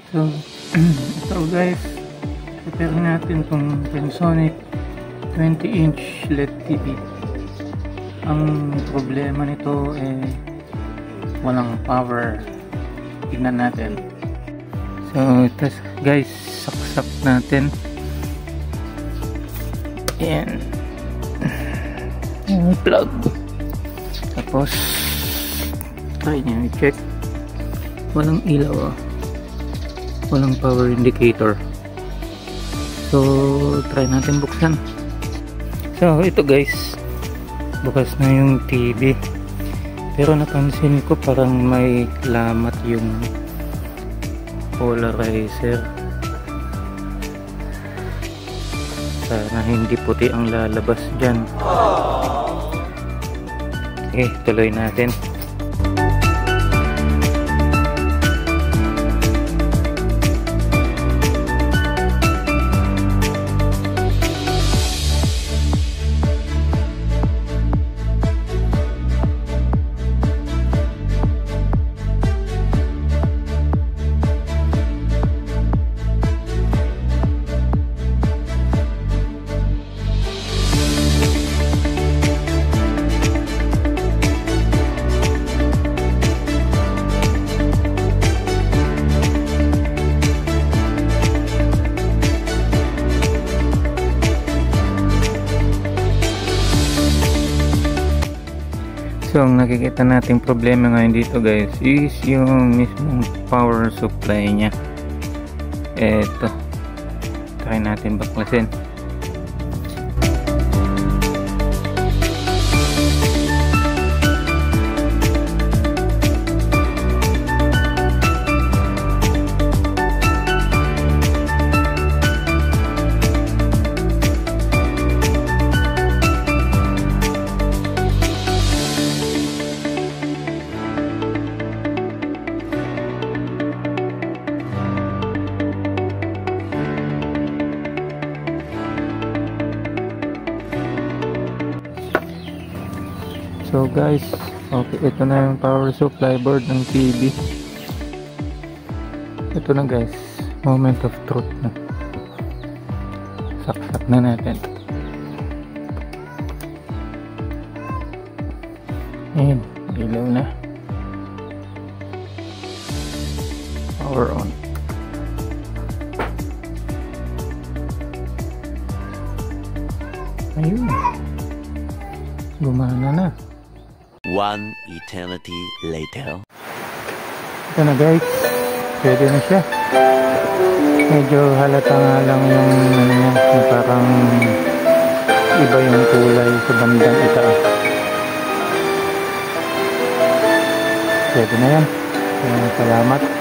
So, ito guys, prepare natin itong Pensonic 20-inch LED TV. Ang problema nito walang power. Tignan natin. So, ito guys, saksak natin. Ayan. Yung plug. Tapos, try nyo i-check. Walang ilaw. Walang power indicator. So, try natin buksan. So, ito guys, bukas na yung TV. Pero napansin ko parang may lamat yung polarizer. Sana hindi puti ang lalabas dyan. Okay, tuloy natin. So, ang nakikita nating problema ngayon dito guys is yung mismong power supply nya. Eto, try natin baklasin. So guys, okay, ito na yung power supply board ng TV. Ito na guys, moment of truth na. Saksak na natin. Ayan, ilaw na. Power on. Ayun, gumana na. One eternity later. Ito na guys, pwede na siya. Medyo halata nga lang yung ano niya, yung parang iba yung kulay sa bandang itaas. Pwede na yan. Salamat.